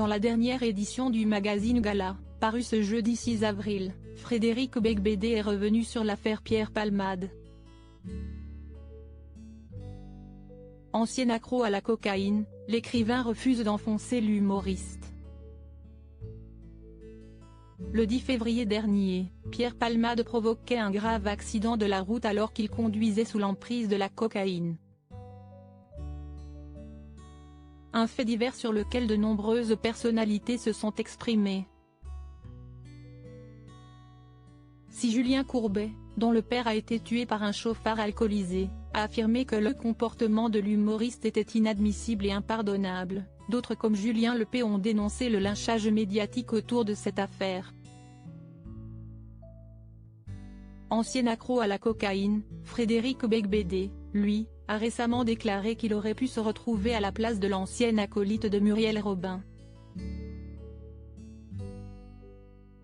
Dans la dernière édition du magazine Gala, paru ce jeudi 6 avril, Frédéric Beigbeder est revenu sur l'affaire Pierre Palmade. Ancien accro à la cocaïne, l'écrivain refuse d'enfoncer l'humoriste. Le 10 février dernier, Pierre Palmade provoquait un grave accident de la route alors qu'il conduisait sous l'emprise de la cocaïne. Un fait divers sur lequel de nombreuses personnalités se sont exprimées. Si Julien Courbet, dont le père a été tué par un chauffard alcoolisé, a affirmé que le comportement de l'humoriste était inadmissible et impardonnable, d'autres comme Julien Lepé ont dénoncé le lynchage médiatique autour de cette affaire. Ancien accro à la cocaïne, Frédéric Beigbeder, lui, a récemment déclaré qu'il aurait pu se retrouver à la place de l'ancienne acolyte de Muriel Robin.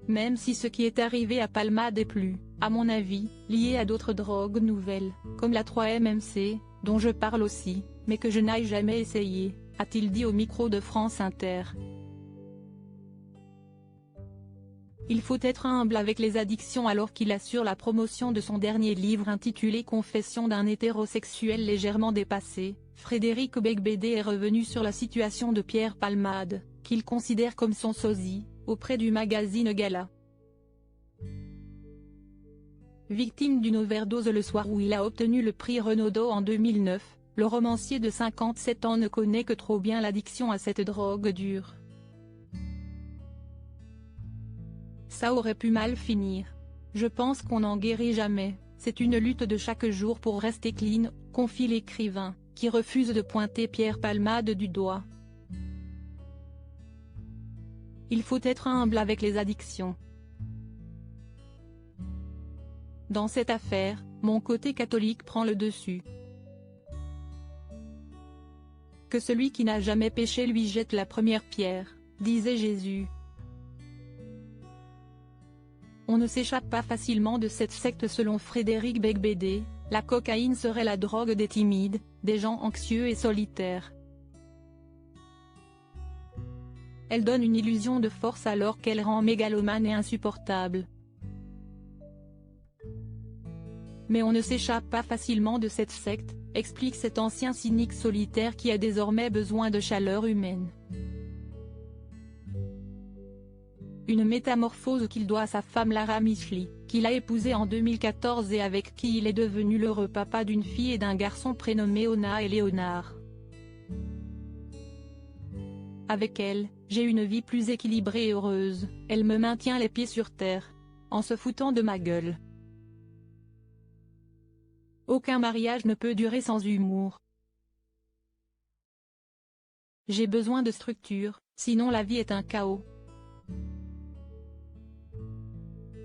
Même si ce qui est arrivé à Palmade est plus, à mon avis, lié à d'autres drogues nouvelles, comme la 3-MMC, dont je parle aussi, mais que je n'aille jamais essayer, a-t-il dit au micro de France Inter. Il faut être humble avec les addictions alors qu'il assure la promotion de son dernier livre intitulé Confession d'un hétérosexuel légèrement dépassé. Frédéric Beigbeder est revenu sur la situation de Pierre Palmade, qu'il considère comme son sosie, auprès du magazine Gala. Victime d'une overdose le soir où il a obtenu le prix Renaudot en 2009, le romancier de 57 ans ne connaît que trop bien l'addiction à cette drogue dure. Ça aurait pu mal finir. Je pense qu'on n'en guérit jamais, c'est une lutte de chaque jour pour rester clean, confie l'écrivain, qui refuse de pointer Pierre Palmade du doigt. Il faut être humble avec les addictions. Dans cette affaire, mon côté catholique prend le dessus. Que celui qui n'a jamais péché lui jette la première pierre, disait Jésus. On ne s'échappe pas facilement de cette secte selon Frédéric Beigbeder, la cocaïne serait la drogue des timides, des gens anxieux et solitaires. Elle donne une illusion de force alors qu'elle rend mégalomane et insupportable. Mais on ne s'échappe pas facilement de cette secte, explique cet ancien cynique solitaire qui a désormais besoin de chaleur humaine. Une métamorphose qu'il doit à sa femme Lara Micheli, qu'il a épousée en 2014 et avec qui il est devenu l'heureux papa d'une fille et d'un garçon prénommés Ona et Léonard. Avec elle, j'ai une vie plus équilibrée et heureuse, elle me maintient les pieds sur terre, en se foutant de ma gueule. Aucun mariage ne peut durer sans humour. J'ai besoin de structure, sinon la vie est un chaos.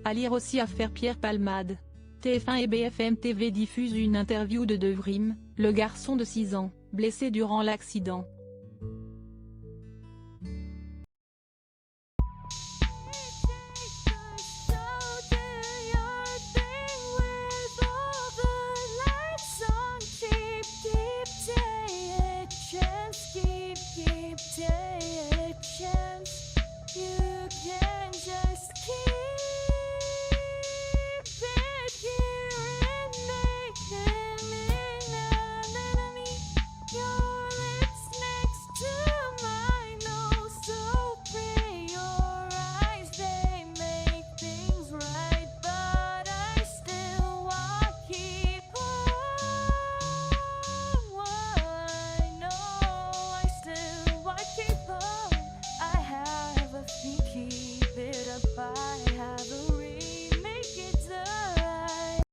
À lire aussi Affaire Pierre Palmade. TF1 et BFM TV diffusent une interview de Devrim, le garçon de 6 ans, blessé durant l'accident.